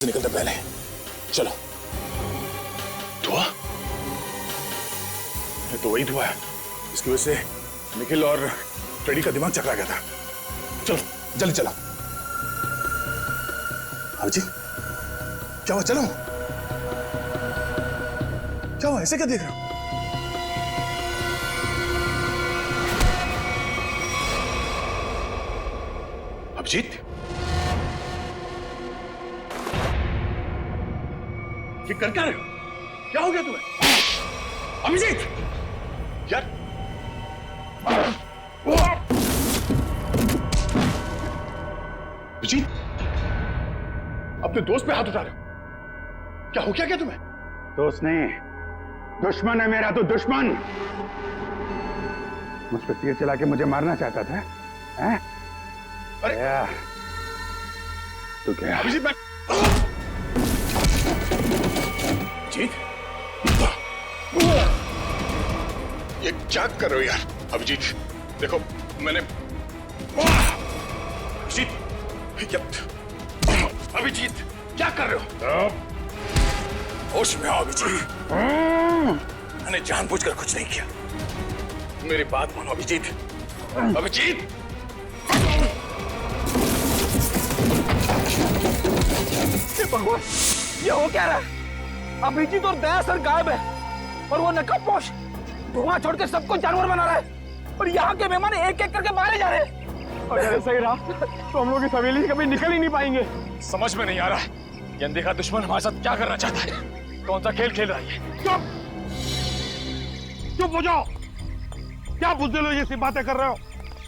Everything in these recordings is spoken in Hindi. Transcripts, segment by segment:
निकलते पहले चलो। धुआं? ये तो वही धुआं है, इसकी वजह से निखिल और फ्रेडी का दिमाग चकरा गया था। चलो जल्दी चला। अभिजीत क्या हुआ? चलो क्या हुआ? ऐसे क्या देख रहे हो? अभिजीत ये कर क्या रहे हो? क्या हो गया तुम्हें? अभिजीत यार अभिजीत अपने दोस्त पे हाथ उठा रहे हो? क्या हो क्या तुम्हें? दोस्त नहीं, दुश्मन है मेरा। तो दुश्मन मुझ पर तीर चला के मुझे मारना चाहता था, हैं? अरे तो क्या? अभिजीत मैं अभिजीत ये क्या कर रहे हो यार? अभिजीत देखो मैंने अभिजीत क्या कर रहे हो? होश में आओ अभिजीत, मैंने जानबूझकर कुछ नहीं किया। मेरी बात मानो अभिजीत। अभिजीत भगवान ये हो क्या रहा है? अभिजीत और दया सर गायब है और वो नकाबपोश धुआं छोड़ के सबको जानवर बना रहा है और यहाँ के मेहमान एक एक करके मारे जा रहे हैं। अगर ऐसा ही रहा तो हम लोग इस हवेली से कभी निकल ही नहीं पाएंगे। समझ में नहीं आ रहा ये अनदेखा दुश्मन हमारे साथ क्या करना चाहता है? कौन सा खेल खेल रहा है? चुप चुप हो जाओ। क्या बुज़दिल जैसी बातें कर रहे हो?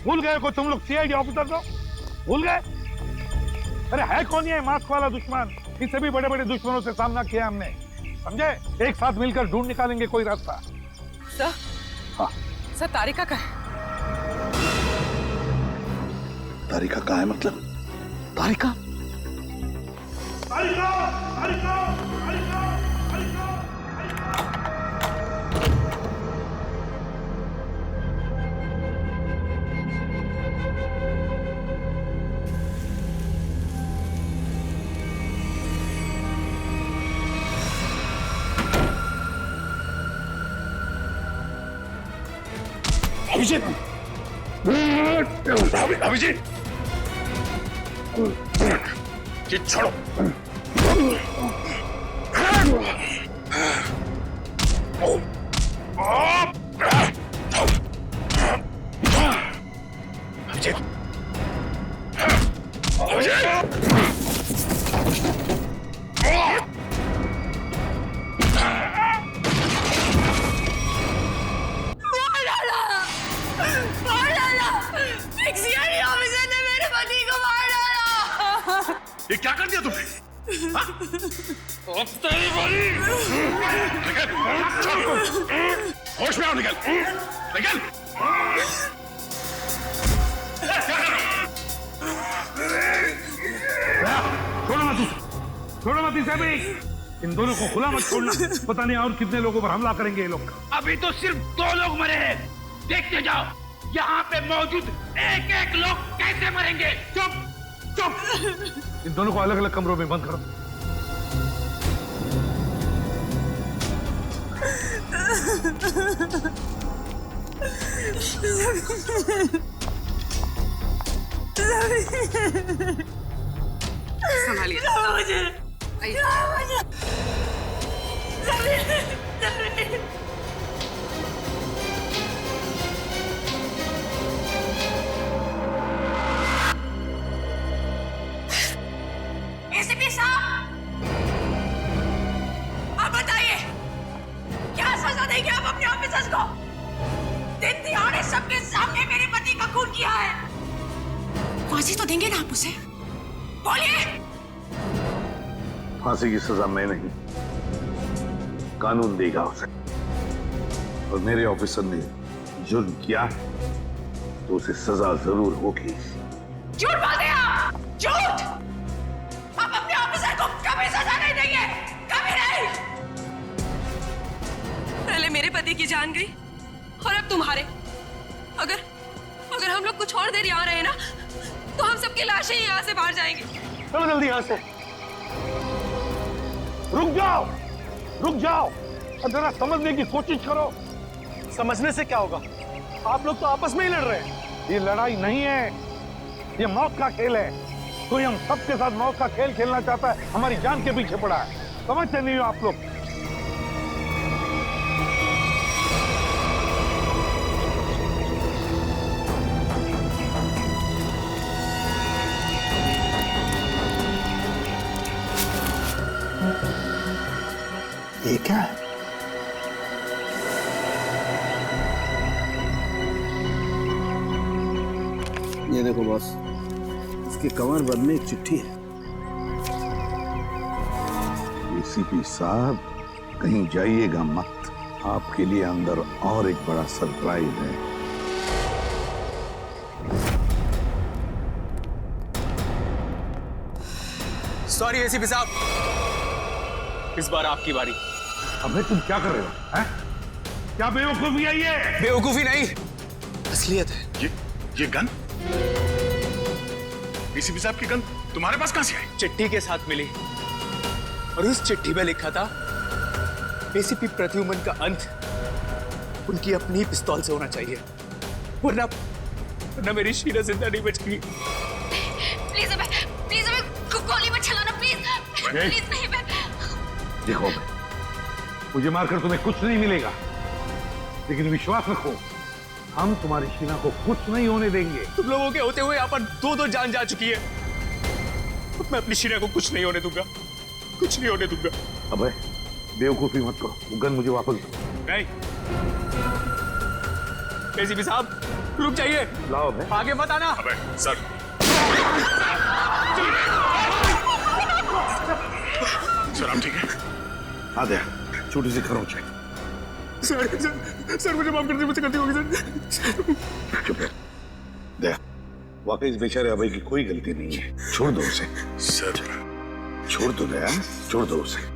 भूल गए को तुम लोग सीआईडी ऑफिसर हो? भूल गए? अरे है कौन ये मास्क वाला दुश्मन? इससे भी बड़े बड़े दुश्मनों से सामना किया हमने, समझे? एक साथ मिलकर ढूंढ निकालेंगे कोई रास्ता। सर, हाँ सर तारिका का है। तारिका कहाँ है? मतलब तारिका? तारिका, तारिका, तारिका, तारिका। अभिजीत अभिजीत ये छोड़ो। अभिजीत ये क्या कर दिया तुमने? निकल, होश में आओ, निकल, निकल। छोड़ो मत इसे, छोड़ो मत इसे भी। इन दोनों को खुला मत छोड़ना, पता नहीं और कितने लोगों पर हमला करेंगे ये लोग। अभी तो सिर्फ 2 लोग मरे हैं, देखते जाओ यहाँ पे मौजूद एक एक लोग कैसे मरेंगे। चुप चुप। इन दोनों को अलग अलग कमरों में बंद करो। संभालिए। एसीपी साहब, आप बताइए क्या सजा देंगे आप अपने ऑफिसर्स को? दिन दिहाड़े सबके सामने मेरे पति का खून किया है। फांसी तो देंगे ना आप उसे? बोलिए। फांसी की सजा मैं नहीं, कानून देगा उसे। और मेरे ऑफिसर ने जुर्म किया तो उसे सजा जरूर होगी। झूठ बोलते हैं आप, झूठ। आप अपने ऑफिसर को कभी सजा नहीं देंगे, कभी नहीं। पहले मेरे पति की जान गई और अब तुम्हारे। अगर अगर हम लोग कुछ और देर यहाँ रहे ना तो हम सबकी लाशें यहाँ से बाहर जाएंगी। चलो जल्दी यहाँ से। रुक जाओ, रुक जाओ और जरा समझने की कोशिश करो। समझने से क्या होगा? आप लोग तो आपस में ही लड़ रहे हैं। ये लड़ाई नहीं है, ये मौत का खेल है। कोई हम सबके साथ मौत का खेल खेलना चाहता है, हमारी जान के पीछे पड़ा है। समझते नहीं हो आप लोग? ये क्या है? ये देखो बॉस, इसके कमर बंद में एक चिट्ठी है। एसीपी साहब, कहीं जाइएगा मत, आपके लिए अंदर और एक बड़ा सरप्राइज है। सॉरी एसीपी साहब, इस बार आपकी बारी। अबे तुम क्या कर रहे हो? हैं? क्या बेवकूफी है ये? बेवकूफी नहीं, असलियत है। ये गन? एसीपी साहब की गन तुम्हारे पास कहां से आई? चिट्ठी के साथ मिली और उस चिट्ठी में लिखा था एसीपी प्रद्युमन का अंत उनकी अपनी पिस्तौल से होना चाहिए, वरना मेरी शीला जिंदा नहीं बचेगी। प्लीज हमें गोली मत चलाना, प्लीज प्लीज नहीं। मैं देखो, मुझे मारकर तुम्हें कुछ नहीं मिलेगा, लेकिन विश्वास रखो, हम तुम्हारी शीना को कुछ नहीं होने देंगे। तुम लोगों के होते हुए यहाँ पर दो जान जा चुकी है। मैं अपनी शीना को कुछ नहीं होने दूंगा, कुछ नहीं होने दूंगा। अबे बेवकूफी मत करो, वो गन मुझे वापस दो। नहीं एसीपी साहब, रुक जाइए। लाओ अबे। आगे मत आना। अबे सर, सर आप ठीक है? आ दे, छोटी सी खरोंच है। सर मुझे माफ कर दीजिए, मुझसे गलती हो गई सर। चुप है। दे, वाकई इस बेचारे अभय की कोई गलती नहीं है, छोड़ दो उसे। सर छोड़ दो दया, छोड़ दो उसे।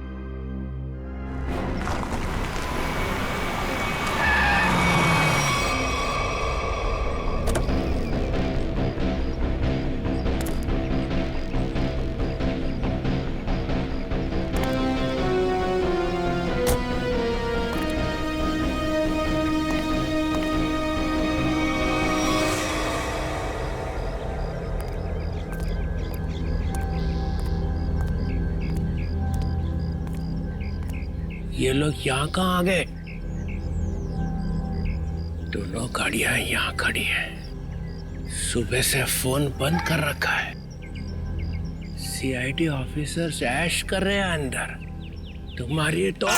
ये लोग यहाँ कहाँ आ गए? दोनों गाड़ियां यहाँ खड़ी हैं। सुबह से फोन बंद कर रखा है। सीआईडी ऑफिसर्स ऐश कर रहे हैं अंदर। तुम्हारी तो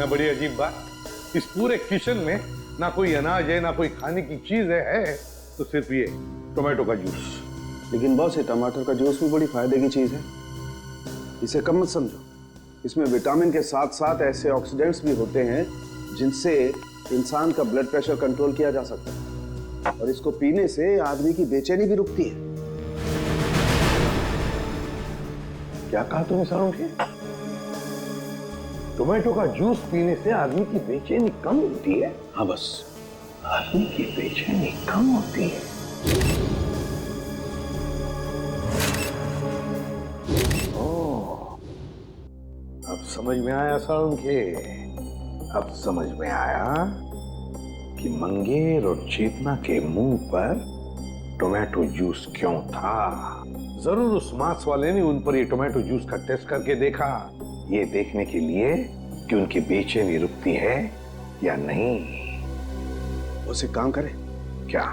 बड़ी अजीब बात, इस पूरे किचन में ना कोई अनाज है, ना कोई खाने की चीज है तो सिर्फ ये टोमेटो का जूस। लेकिन बॉस, ये टमाटर का जूस भी बड़ी फायदे की चीज है, इसे कम मत समझो। इसमें विटामिन के साथ साथ ऐसे ऑक्सीडेंट्स भी होते हैं जिनसे इंसान का ब्लड प्रेशर कंट्रोल किया जा सकता है, और इसको पीने से आदमी की बेचैनी भी रुकती है। क्या कहा तुमने सालुंखे? टोमेटो का जूस पीने से आदमी की बेचैनी कम होती है? हाँ बस, आदमी की बेचैनी कम होती है। अब समझ में आया सालुंखे, अब समझ में आया कि मंगेर और चेतना के मुंह पर टोमेटो जूस क्यों था। जरूर उस मांस वाले ने उन पर ये टोमेटो जूस का टेस्ट करके देखा, ये देखने के लिए कि उनकी बेचैनी रुकती है या नहीं। उसे काम करें क्या?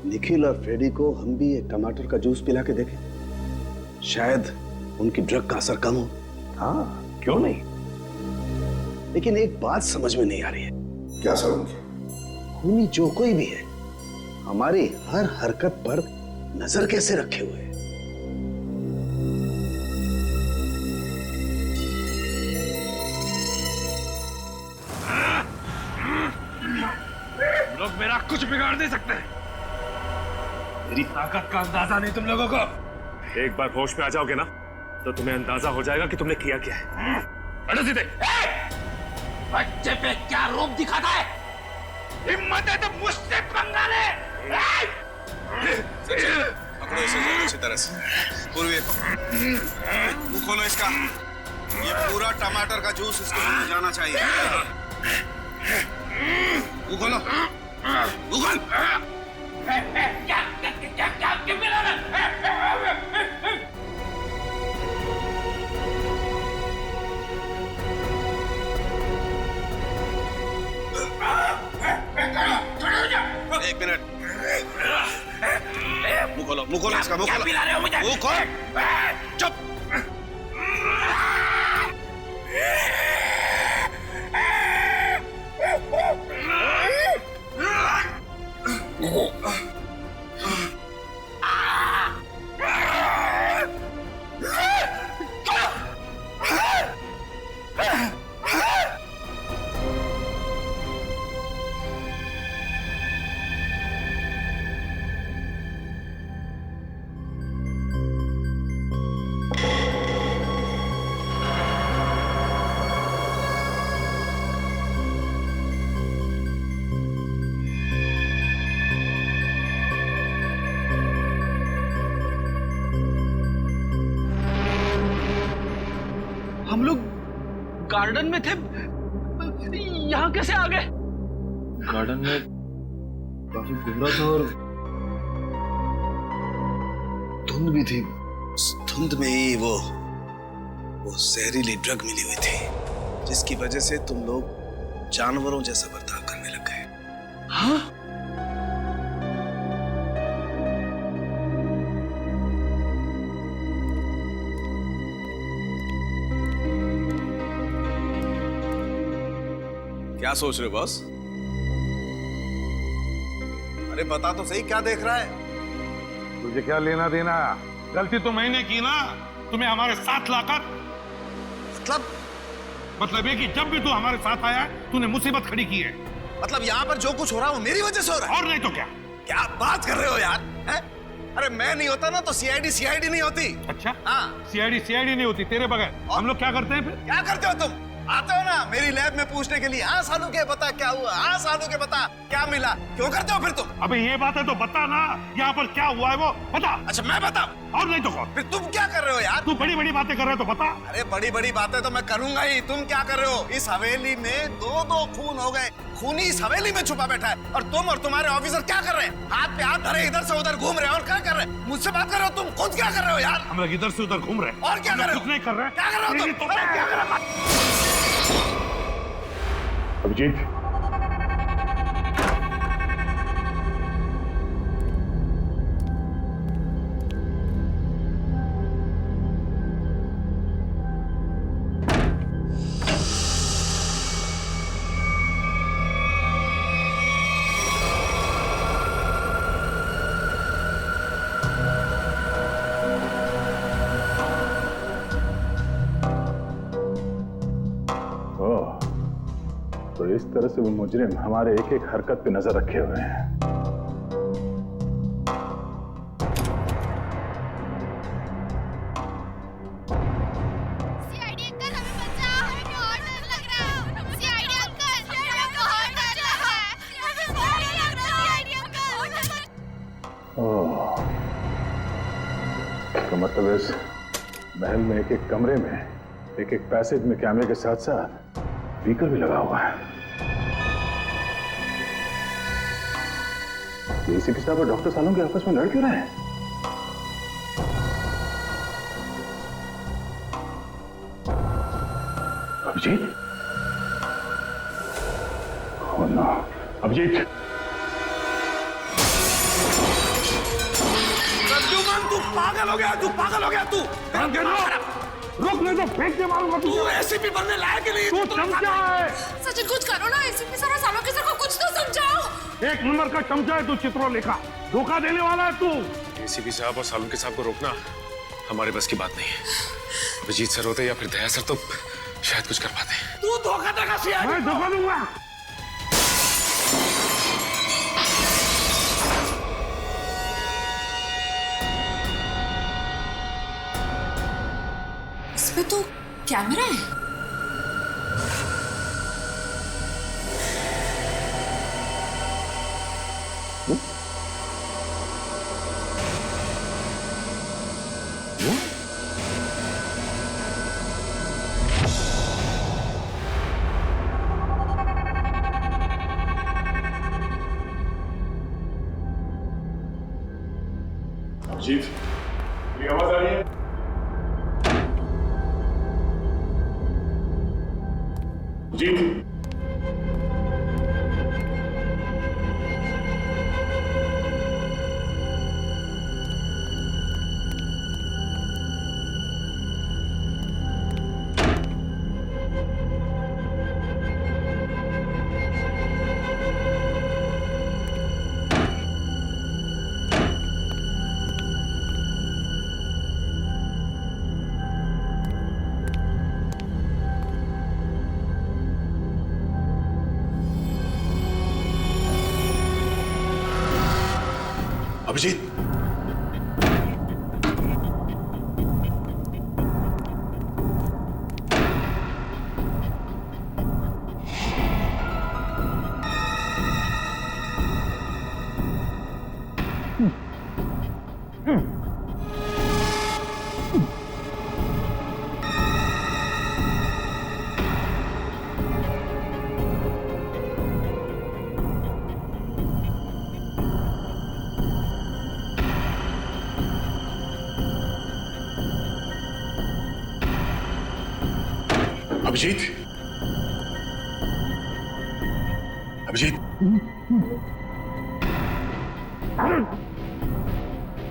निखिल और फ्रेडी को हम भी एक टमाटर का जूस पिला के देखें, शायद उनकी ड्रग का असर कम हो। हाँ, क्यों नहीं? लेकिन एक बात समझ में नहीं आ रही है। क्या सालुंखे? खूनी जो कोई भी है हमारी हर हरकत पर नजर कैसे रखे हुए है? लोग मेरा कुछ बिगाड़ नहीं सकते। मेरी ताकत का अंदाजा नहीं तुम लोगों को। एक बार होश में आ जाओगे ना तो तुम्हें अंदाजा हो जाएगा कि तुमने किया क्या है। हटो सीधे। बच्चे पे क्या रूप दिखाता है? हिम्मत है तो मुझसे पंगा ले। पकड़ो इसे जरा अच्छी तरह से। पूर्वी मुंह खोलो इसका। ये पूरा टमाटर का जूस इसके मुंह में जाना चाहिए। मुंह खोलो। मुंह खोल। क्या मिला ना? एक मिनट। मुंह खोलो इसका, मुंह खोलो। मुंह खोल। चुप। हम लोग गार्डन में थे, यहाँ कैसे आ गए? गार्डन में काफी कोहरा था और धुंध भी थी। उस धुंध में ही वो जहरीली ड्रग मिली हुई थी, जिसकी वजह से तुम लोग जानवरों जैसा बर्ताव करने लग गए। हाँ? क्या सोच रहे हो बॉस? अरे बता तो सही, क्या देख रहा है? तुझे क्या लेना देना? गलती तो मैंने की ना, तुम्हें हमारे साथ लाकर। मतलब ये कि जब भी तू हमारे साथ आया तूने मुसीबत खड़ी की है। मतलब यहाँ पर जो कुछ हो रहा है वो मेरी वजह से हो रहा है? और नहीं तो क्या? क्या बात कर रहे हो यार? है? अरे मैं नहीं होता ना तो सीआईडी नहीं होती। अच्छा? हाँ। सीआईडी नहीं होती तेरे बगैर। हम लोग क्या करते हैं फिर? क्या करते हो तुम? आते हो ना मेरी लैब में पूछने के लिए, हाँ सालू के बता क्या हुआ, हाँ सालू के बता क्या मिला। क्यों करते हो फिर तुम? अबे ये बात है तो बता ना, यहाँ पर क्या हुआ है वो बता। अच्छा मैं बताऊं? और नहीं तो कौन? फिर तुम क्या कर रहे हो यार? तू बड़ी बड़ी बातें कर रहे हो तो बता। अरे बड़ी बड़ी बातें तो मैं करूंगा ही। तुम क्या कर रहे हो? इस हवेली में दो खून हो गए, खूनी इस हवेली में छुपा बैठा है, और तुम और तुम्हारे ऑफिसर क्या कर रहे हैं? हाथ पे हाथ धरे इधर से उधर घूम रहे हैं। और क्या कर रहे हैं? मुझसे बात कर रहे हो? तुम खुद क्या कर रहे हो यार? हम लोग इधर से उधर घूम रहे हैं। और क्या कर रहे हो? कुछ नहीं कर रहे हैं। क्या कर रहे हो तुम? क्या कर रहे हो? अभिजीत, तरह से वो मुजरिम हमारे एक एक हरकत पे नजर रखे हुए हैं। तो मतलब इस महल में एक एक कमरे में एक एक पैसेज में कैमरे के साथ साथ स्पीकर भी लगा हुआ है। एसीपी साहब और डॉक्टर सालों के आपस में लड़ क्यों रहे हैं? अभिजीत? Oh no, Abhijit! तू पागल हो गया, तू पागल हो गया, तू रुक नहीं तो फेंक के मारूंगा तू एसीपी बनने लायक ही नहीं। तू चमचा है। सचिन कुछ करो ना, एसीपी सर सालों के सर को कुछ तो समझाओ। एक नंबर का चमचा है तू, चित्रोलेखा। धोखा देने वाला है तू। एसीपी साहब और सालुंके साहब को रोकना हमारे बस की बात नहीं है। अभिजीत सर होते या फिर दया सर तो शायद कुछ कर पाते। तू धोखा देगा सीआईडी। मैं धोखा दूंगा। इसमें तो कैमरा है। अभिजीत, मेरी आवाज आ रही है? अभिजीत! अभिजीत, अभिजीत, अभिजीत,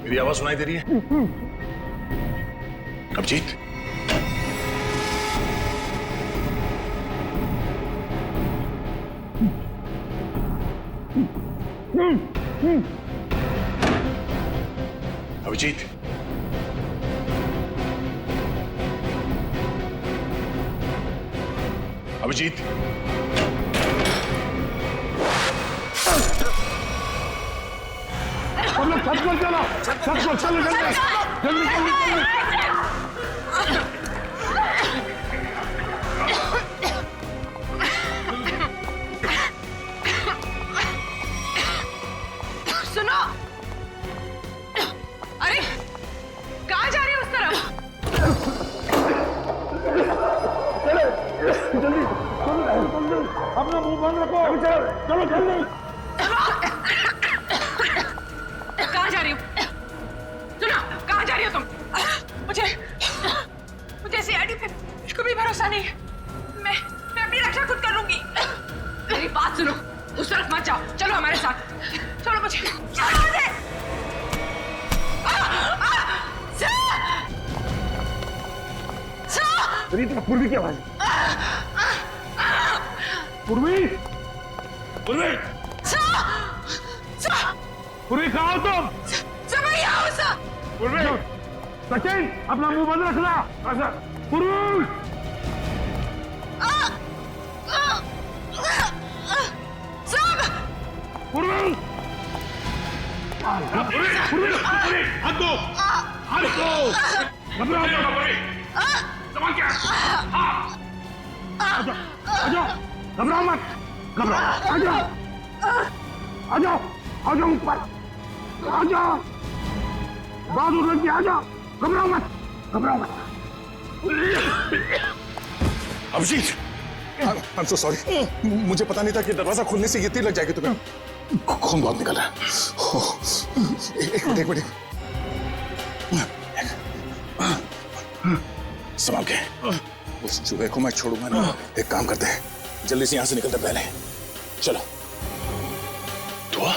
मेरी आवाज सुनाई दे रही है? अभिजीत, अभिजीत, अभिजीत, हम लोग छत पर चलो, छत पर चलो, जल्दी जल्दी जल्दी जल्दी। सुनो, अरे कहाँ जा रही हो उस तरफ? जल्दी अपना मुंह बंद रखो। चलो जल्दी। कहाँ जा रही हो? सुनो, कहाँ जा रही हो तुम? मुझे सीआईडी पे कुछ भी भरोसा नहीं है। मैं अपनी रक्षा खुद कर लूंगी। मेरी बात सुनो, उस तरफ मत जाओ, चलो हमारे साथ। छोड़ो मुझे। पूर्वी की आवाज। पूर्वी, पूर्वी, पूर्वी कहाँ हो तुम? पूर्वी, सचिन अपना मुंह बंद रखना। पूर्वी, हाथ दो, हाथ दो, घबराओ मत, संभाल के, आजाओ, आजाओ, घबराओ मत, घबराओ, आजाओ, आजाओ, आजाओ ऊपर, आजाओ, बहादुर लग गया, आजाओ, घबराओ मत, घबराओ मत। Abhijit, I'm so sorry. मुझे पता नहीं था कि दरवाजा खुलने से ये तीर लग जाएगी तुम्हें। खून बहुत निकल रहा है। एक मिनट। संभाल के। उस चूहे को मैं छोड़ूंगा नहीं। एक काम करते हैं, जल्दी से यहाँ से निकलते पहले। चलो। धुआं?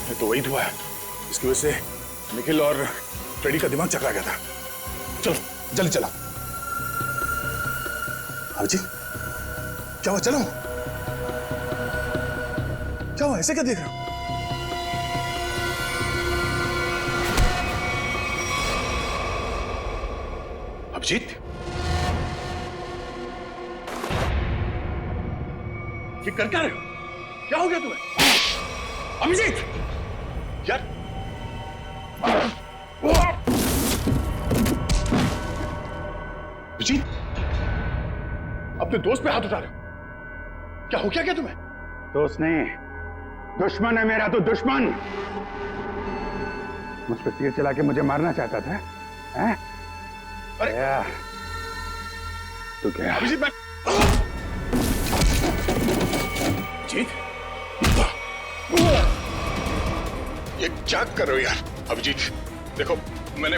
ये तो वही धुआं है। इसकी वजह से निखिल और फ्रेडी का दिमाग चकरा गया था। चलो, जल्दी चला। अभिजीत, क्या हुआ? चलो। क्या हुआ? ऐसे क्या देख रहे हो? अभिजीत, ये कर क्या रहे हो? क्या हो गया तुम्हें? अभिजीत, यार, अभिजीत, अपने दोस्त पे हाथ उठा रहे हो? क्या हो क्या तुम्हें? दोस्त नहीं, दुश्मन है मेरा तो दुश्मन। मुझ पर तीर चला के मुझे मारना चाहता था, हैं? अरे तो क्या? अभिजीत, मैं जीत, ये क्या कर रहे हो यार? अभिजीत, देखो मैंने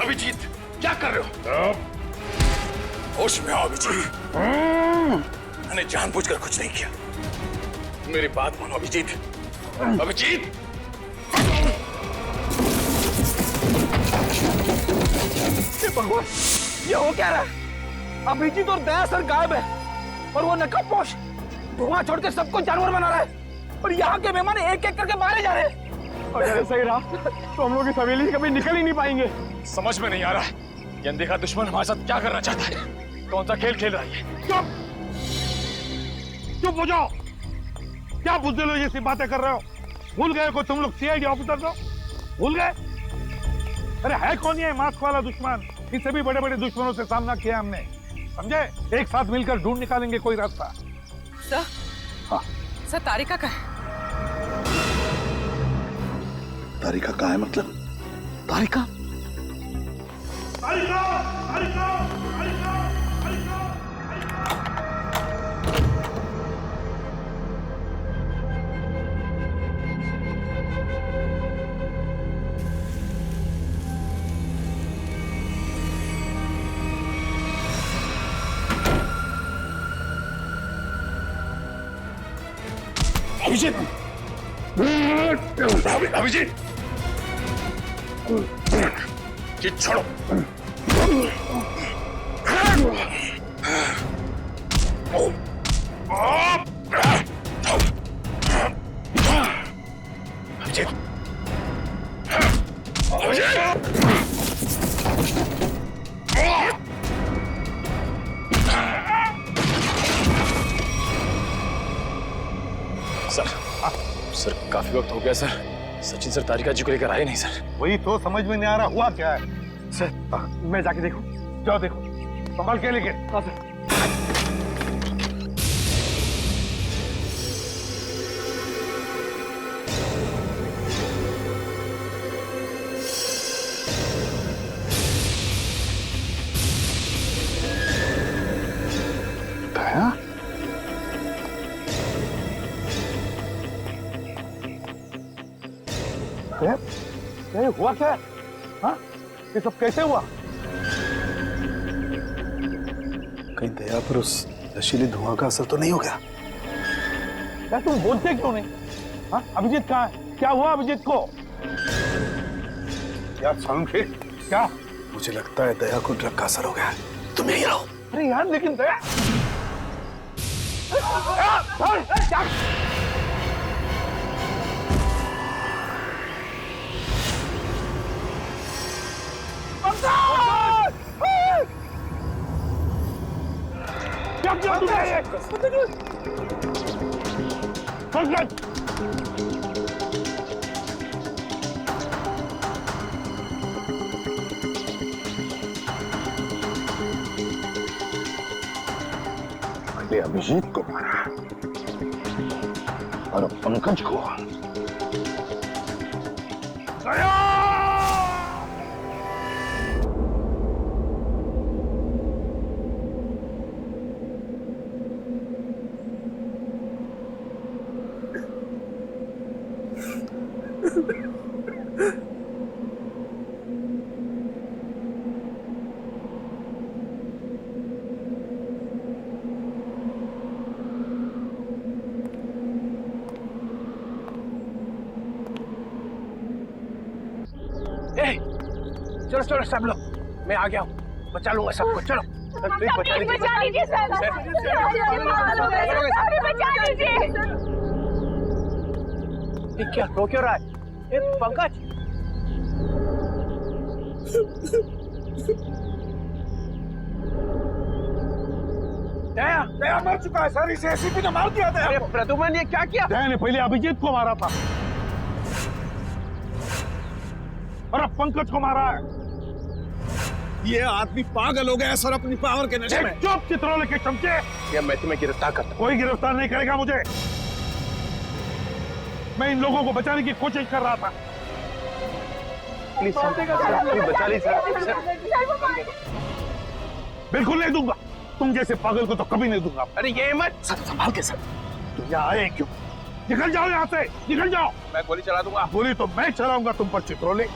अभिजीत, क्या कर रहे हो? होश में आओ अभिजीत। मैंने जानबूझकर कुछ नहीं किया। मेरी बात मानो अभिजीत। अभिजीत, भगवान, ये हो क्या रहा है? अभिजीत और दया सर गायब है और वो नकाबपोश धुआं छोड़ के सबको जानवर बना रहा है और यहाँ के मेहमान एक एक करके मारे जा रहे हैं। अगर ऐसा ही रहा तो हम लोग इस हवेली से कभी निकल ही नहीं पाएंगे। समझ में नहीं आ रहा है ये अनदेखा दुश्मन हमारे साथ क्या करना चाहता है। कौन सा खेल खेल रहा है? चुप, चुप हो जाओ। क्या बुज़दिलों जैसी बातें कर रहे हो? भूल गए को तुम लोग सीआईडी ऑफिसर हो? भूल गए? अरे है कौन ये मास्क वाला दुश्मन? इससे भी बड़े बड़े दुश्मनों से सामना किया हमने, समझे? एक साथ मिलकर ढूंढ निकालेंगे कोई रास्ता। सर, हाँ। सर तारिका का है। तारिका कहाँ है? मतलब तारिका? तारिका, तारिका, तारिका, तारिका। अभिजीत, अभिजीत, ये छोड़ो। अभिजीत, सर काफी वक्त हो गया सर। सचिन सर तारिका जी को लेकर आए नहीं सर। वही तो समझ में नहीं आ रहा हुआ क्या है। सर, मैं जाके देखूं? जाओ देखो, संभाल के लेके। हाँ सर। ये हुआ क्या? हाँ? ये सब कैसे हुआ? कहीं दया पर उस नशीली धुआं का असर तो नहीं हो गया? यार तुम बोलते क्यों नहीं? हाँ? अभिजीत कहाँ है? क्या हुआ अभिजीत को? यार सांखे, क्या? मुझे लगता है दया को ड्रग का असर हो गया है। तुम यहीं रहो। अरे यार लेकिन दया क्या किया तुमने ये? पंकज! मैंने अभिजीत को मारा और पंकज को। चलो चलो सब लोग, मैं आ गया हूँ, बचा लूंगा सबको। चलो प्लीज बचा लीजिए सर। ये क्या रो क्यों रहा है? ये पंकज दया दया मर चुका है सर, इसे एसीपी ने मार दिया था। प्रद्युमन ये क्या किया? दया ने पहले अभिजीत को मारा था और अब पंकज को मारा है। ये आदमी पागल हो गया है सर अपनी पावर के नशे में। चुप चित्रोले के चमचे! ये मैं तुम्हें गिरफ्तार करता हूँ। कोई गिरफ्तार नहीं करेगा मुझे। मैं इन लोगों को बचाने की कोशिश कर रहा था। प्लीज बचा लीजिए सर। बिल्कुल नहीं दूंगा, तुम जैसे पागल को तो कभी नहीं दूंगा। अरे ये मत सर, संभाल के सर। तुम यहाँ आए क्यों? निकल जाओ यहाँ से, निकल जाओ। मैं गोली चला दूंगा। गोली तो मैं चलाऊंगा तुम पर चित्रोले।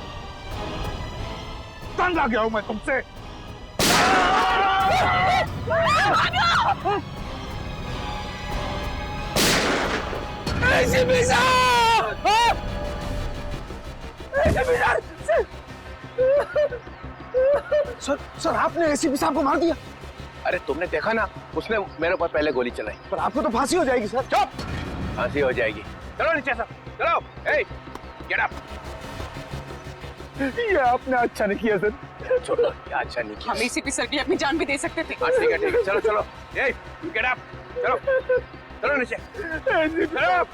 तंग आ गया हूं मैं तुमसे। सर आपने एसीपी साहब को मार दिया। अरे तुमने देखा ना, उसने मेरे ऊपर पहले गोली चलाई। पर आपको तो फांसी हो जाएगी सर। चुप, फांसी हो जाएगी। चलो नीचे सर, चलो। ए, गेट अप। ये आपने अच्छा नहीं किया सर। छोड़ो, क्या अच्छा नहीं किया। हम एसीपी सर की अपनी जान भी दे सकते थे। हाँ ठीक है, चलो चलो। ए, गेट अप, चलो चलो नीचे। चलो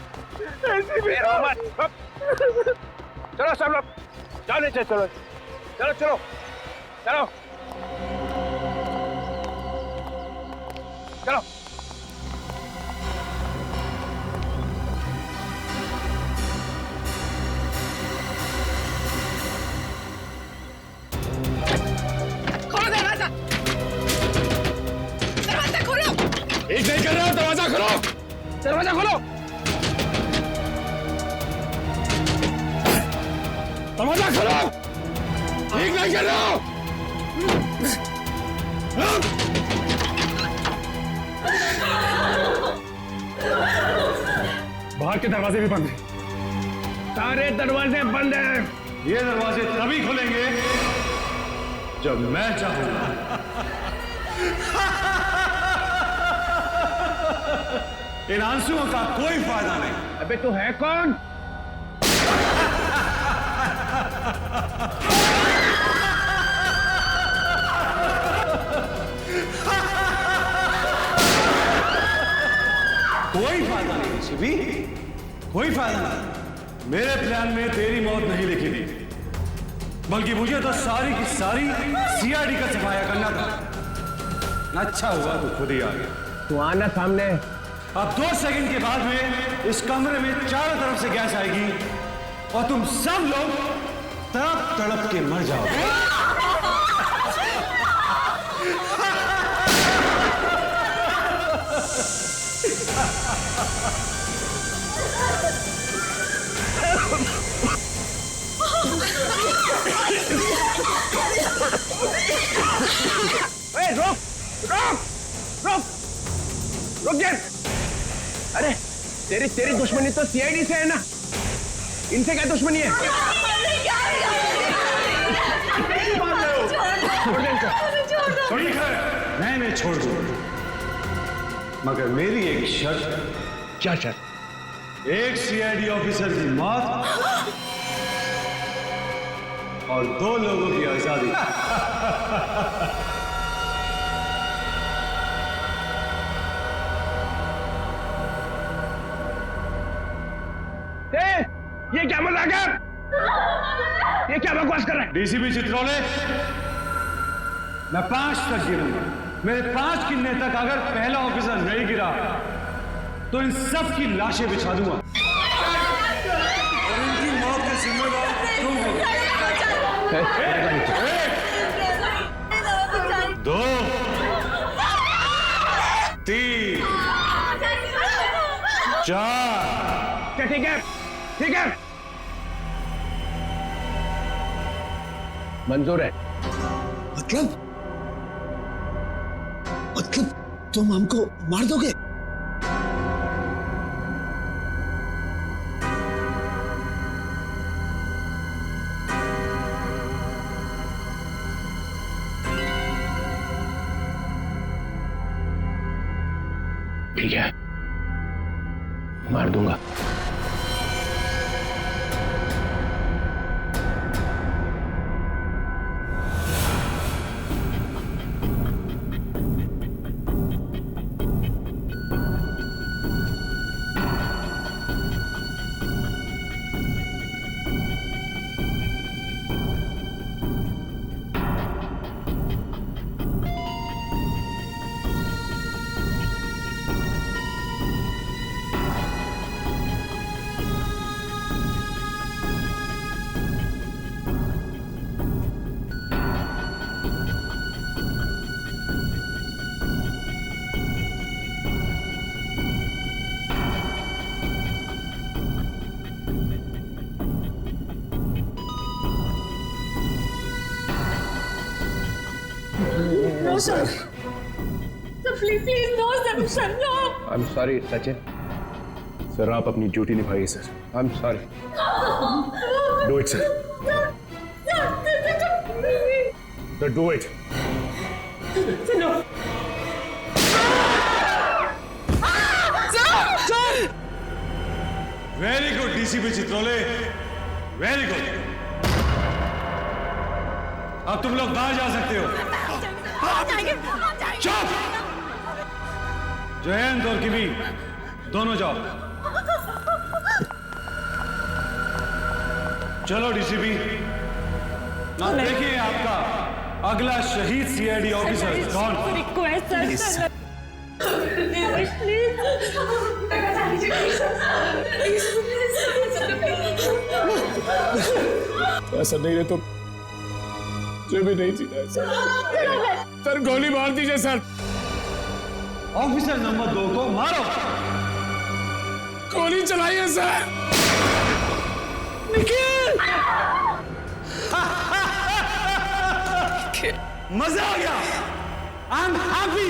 चलो सब लोग, चलो नीचे। चलो चलो चलो चलो चलो। खोलो दरवाजा, दरवाजा खोलो। एक नहीं कर रहा, दरवाजा खोलो। दरवाजा खोलो। दरवाजा खोलो। एक नहीं कर रहा। बाहर के दरवाजे भी बंद हैं। सारे दरवाजे बंद हैं। ये दरवाजे तभी खुलेंगे जब मैं चाहूंगा। इन आंसुओं का कोई फायदा नहीं। अबे तू है कौन? कोई फायदा नहीं शिवी, कोई फायदा नहीं। मेरे प्लान में तेरी मौत नहीं लिखी थी, बल्कि मुझे तो सारी की सारी सीआईडी का सफाया करना था। अच्छा हुआ तू खुद ही आ गया। तू आना सामने। अब 2 सेकंड के बाद में इस कमरे में चारों तरफ से गैस आएगी और तुम सब लोग तड़प तड़प के मर जाओगे। रोक रोक रोक रुक जा। अरे तेरी दुश्मनी तो सीआईडी से है ना, इनसे क्या दुश्मनी है? ठीक है, मैं छोड़ दूं, मगर मेरी एक शर्त। क्या शर्त? एक सीआईडी ऑफिसर की मौत और 2 लोगों की आजादी। ये क्या मजाक है? ये क्या बकवास कर रहे हैं? डीसीपी चित्रोले, मैं 5 तक गिरूंगा। मेरे 5 गिनने तक अगर पहला ऑफिसर नहीं गिरा तो इन सब की लाशें बिछा दूंगा और इनकी मौत के जिम्मेदार तुम हो। 2 3 4 ठीक है, ठीक है, मंजूर है। मतलब तुम हमको मार दोगे? ठीक है, मार दूंगा। No, sir. Sir, please, no, sir, no. I am sorry Sachin. Sir आप अपनी ड्यूटी निभाइए sir. I am sorry. Do it sir. Sir do it. No. Very good DCP Chitrole, very good. अब तुम लोग बाहर जा सकते हो। चुप! जयंत और किमी दोनों जाओ। चलो डीसीपी, अब देखिए आपका अगला शहीद सीआईडी ऑफिसर कौन? Request, sir. ऐसा नहीं रहे तो मुझे भी नहीं जीना है सर। सर गोली मार दीजिए सर। ऑफिसर नंबर 2 को मारो। गोली चलाइए सर। निखिल! मजा आ गया। I am happy.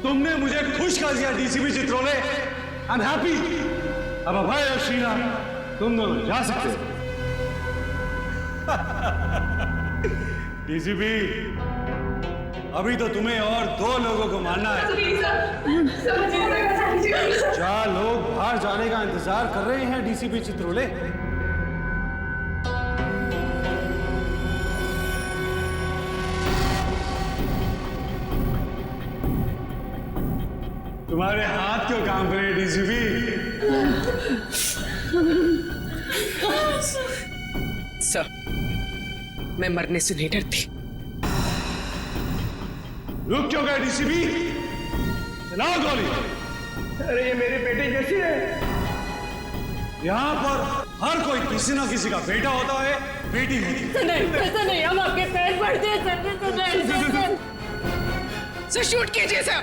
तुमने मुझे खुश कर दिया DCP Chitrole. I am happy. अब अभय और शीना तुम दोनों जा सकते हो। डीसीपी, अभी तो तुम्हें और 2 लोगों को मारना है। 4 लोग बाहर जाने का इंतजार कर रहे हैं डीसीपी चित्रोले। तुम्हारे हाथ क्यों काम कर रहे हैं डीसीपी? सर, मैं मरने से नहीं डरती। रुक क्यों गए डीसीपी? चलाओ गोली। अरे ये मेरी बेटी जैसी है। यहाँ पर हर कोई किसी ना किसी का बेटा होता है, बेटी होती है। नहीं, ऐसा नहीं, हम आपके पैर पड़ते हैं, सर शूट कीजिए सर।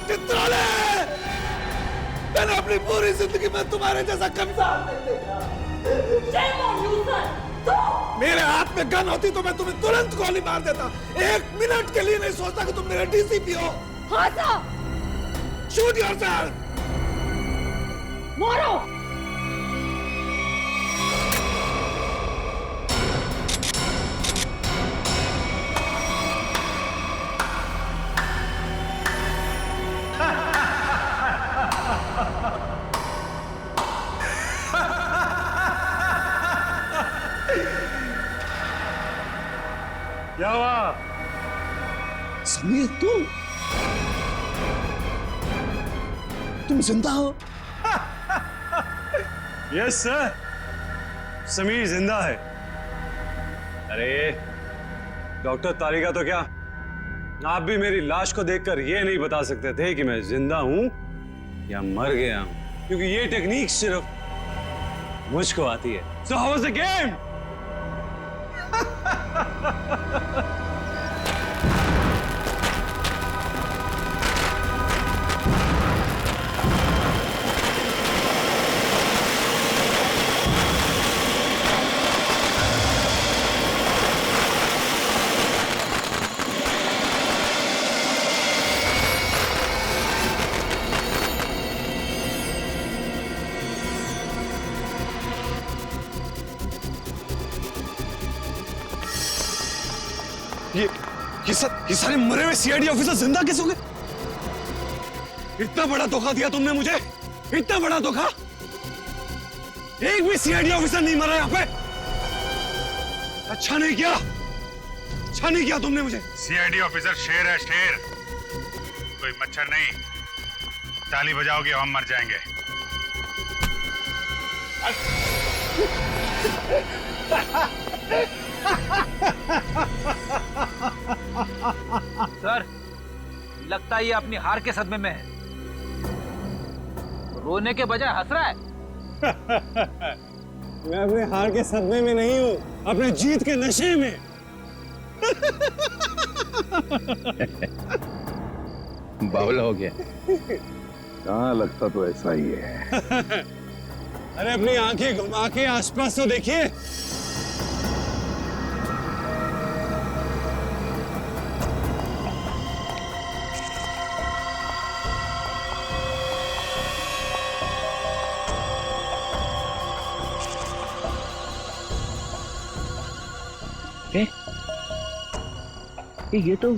चित्रोले! मैंने अपनी पूरी जिंदगी में तुम्हारे जैसा कभी मेरे हाथ में गन होती तो मैं तुम्हें तुरंत गोली मार देता। 1 मिनट के लिए नहीं सोचता कि तुम मेरे डीसीपी हो। हाँ सर। Shoot yourself. मारो। क्या हुआ? समीर तुम जिंदा हो? यस सर, समीर जिंदा है। अरे डॉक्टर तारिका तो क्या, आप भी मेरी लाश को देखकर ये नहीं बता सकते थे कि मैं जिंदा हूं या मर गया हूं, क्योंकि ये टेक्निक सिर्फ मुझको आती है। So how was the game? ये सारे मरे हुए सीआईडी ऑफिसर जिंदा कैसे हो गए? इतना बड़ा धोखा दिया तुमने मुझे, इतना बड़ा धोखा। एक भी सीआईडी ऑफिसर नहीं मरा यहाँ पे। अच्छा नहीं किया, अच्छा नहीं किया तुमने मुझे। सीआईडी ऑफिसर शेर है, शेर, कोई मच्छर नहीं। ताली बजाओगे हम मर जाएंगे। सर, लगता है ये अपनी हार के सदमे में है। रोने के बजाय हंस रहा है। मैं अपने हार के सदमे में नहीं हूं, अपने जीत के नशे में। बावला हो गया। हाँ, लगता तो ऐसा ही है। अरे अपनी आंखें घुमा के आसपास तो देखिए। ये तो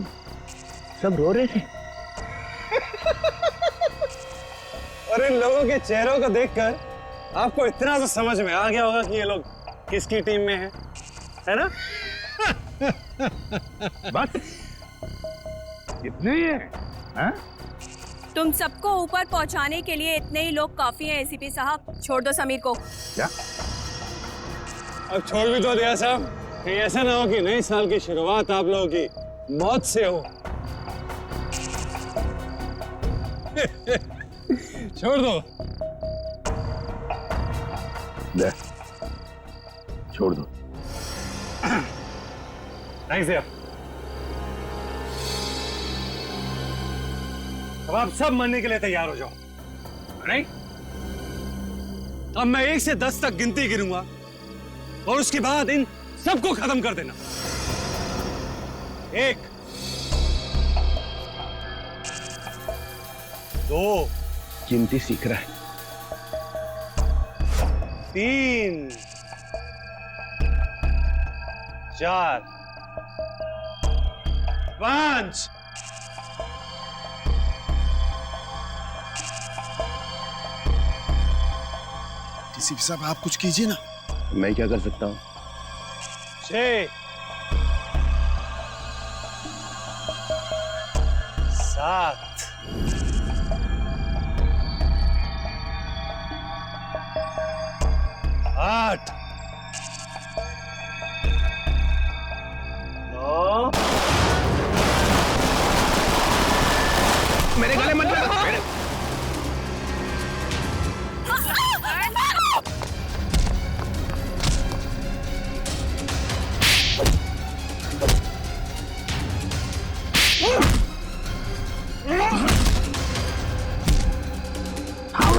सब रो रहे थे। और इन लोगों के चेहरों को देखकर आपको इतना तो समझ में आ गया होगा कि ये लोग किसकी टीम में हैं, है ना? बस इतने ही है, हाँ? तुम सबको ऊपर पहुंचाने के लिए इतने ही लोग काफी हैं एसीपी साहब। छोड़ दो समीर को। क्या? अब छोड़ भी तो दिया साहब, कहीं ऐसा ना हो कि नए साल की शुरुआत आप लोगों की मौत से हो। छोड़ दो। ले, छोड़ दो। थैंक्स यार। अब आप सब मरने के लिए तैयार हो जाओ, नहीं? अब मैं 1 से 10 तक गिनती गिनूंगा और उसके बाद इन सबको खत्म कर देना। 1, 2, गिनती सीख रहा है। 3, 4, 5। डीसीपी साहब आप कुछ कीजिए ना। मैं क्या कर सकता हूँ? 6, 7, 8, 9। मेरे गले मत लगा।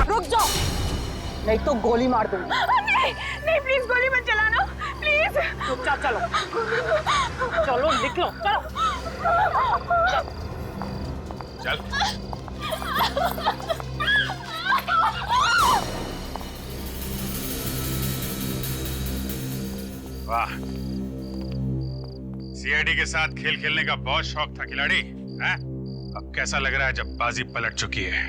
रुक जाओ, नहीं तो गोली मार दूंगी। नहीं नहीं, प्लीज गोली मत चलाना, प्लीज। चुपचाप चलो, चलो निकलो, चलो। चल। वाह, सीआईडी के साथ खेल खेलने का बहुत शौक था खिलाड़ी, हैं? अब कैसा लग रहा है जब बाजी पलट चुकी है?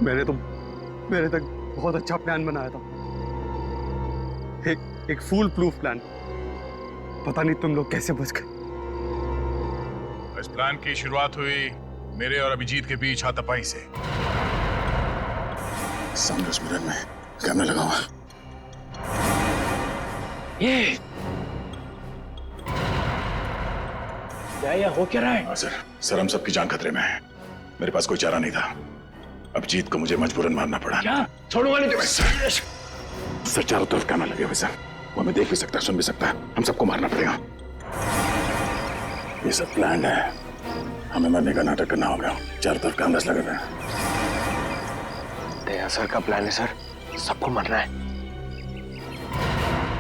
मैंने तक बहुत अच्छा प्लान बनाया था, एक फूल प्रूफ प्लान। पता नहीं तुम लोग कैसे बच गए। इस प्लान की शुरुआत हुई मेरे और अभिजीत के बीच हाथापाई से। सामने उस मिरर में कैमरा लगा हुआ। ये क्या हो क्या रहा है? सर हम सबकी जान खतरे में है। मेरे पास कोई चारा नहीं था। अभिजीत को मुझे मजबूरन मारना पड़ा। क्या छोड़ूंगा नहीं तुम्हें। सर चारों तरफ कैमरा लगे हुए सर, वो हमें देख भी सकता है, सुन भी सकता है। हम सबको मारना पड़ेगा। ये सब प्लान है, हमें मरने का नाटक करना होगा। चारों तरफ कैमरास लगे हुए हैं। दया सर का प्लान है सर, सबको मरना है।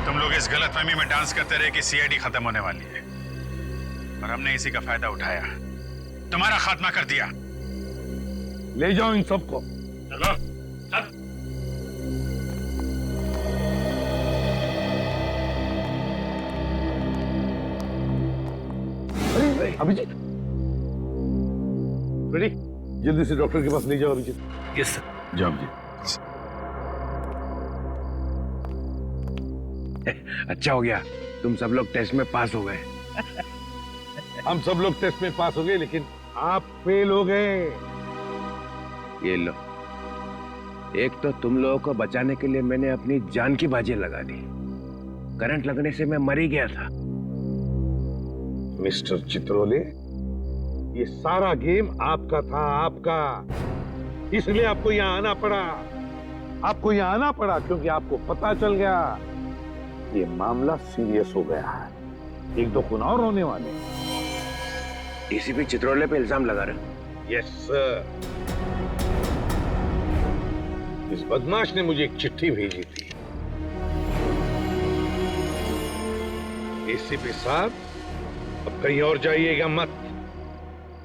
तुम लोग इस गलतफहमी में डांस करते रहे कि सीआईडी खत्म होने वाली है, और हमने इसी का फायदा उठाया, तुम्हारा खात्मा कर दिया। ले जाओ इन सबको। चलो चल। अभिजीत, रेडी? जल्दी से डॉक्टर के पास ले जाओ अभिजीत। Yes sir. जाओ अभिजीत। अच्छा हो गया तुम सब लोग टेस्ट में पास हो गए। हम सब लोग टेस्ट में पास हो गए, लेकिन आप फेल हो गए। ये लो, एक तो तुम लोगों को बचाने के लिए मैंने अपनी जान की बाजी लगा दी। करंट लगने से मैं मर ही गया था। मिस्टर चित्रोले, ये सारा गेम आपका था, आपका। इसलिए आपको यहाँ आना पड़ा। आपको यहाँ आना पड़ा क्योंकि आपको पता चल गया ये मामला सीरियस हो गया है। एक दो खून और होने वाले। डीसीपी चित्रोले पे इल्जाम लगा रहे। Yes sir. इस बदमाश ने मुझे एक चिट्ठी भेजी थी। एसीपी साहब, अब कहीं और जाइएगा मत।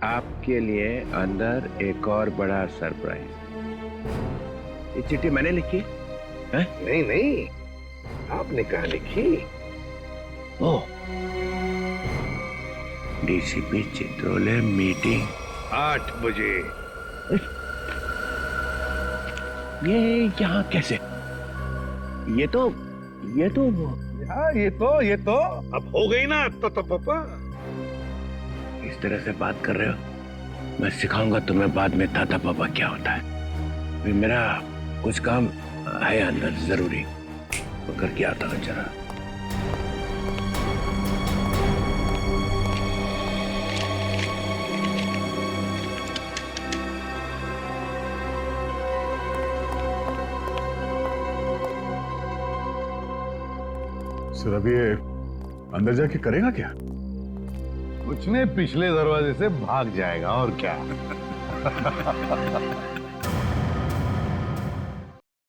आपके लिए अंदर एक और बड़ा सरप्राइज। ये चिट्ठी मैंने लिखी है? नहीं नहीं, आपने कहा लिखी? ओ, डीसीपी चित्रोले मीटिंग 8 बजे। ये यहाँ कैसे? ये तो ये तो अब हो गई ना तो पापा। इस तरह से बात कर रहे हो। मैं सिखाऊंगा तुम्हें बाद में ताता पापा क्या होता है। अभी मेरा कुछ काम है अंदर जरूरी, वो करके आता हूँ जरा। सर अब ये अंदर जाके करेगा क्या? कुछ ने पिछले दरवाजे से भाग जाएगा और क्या।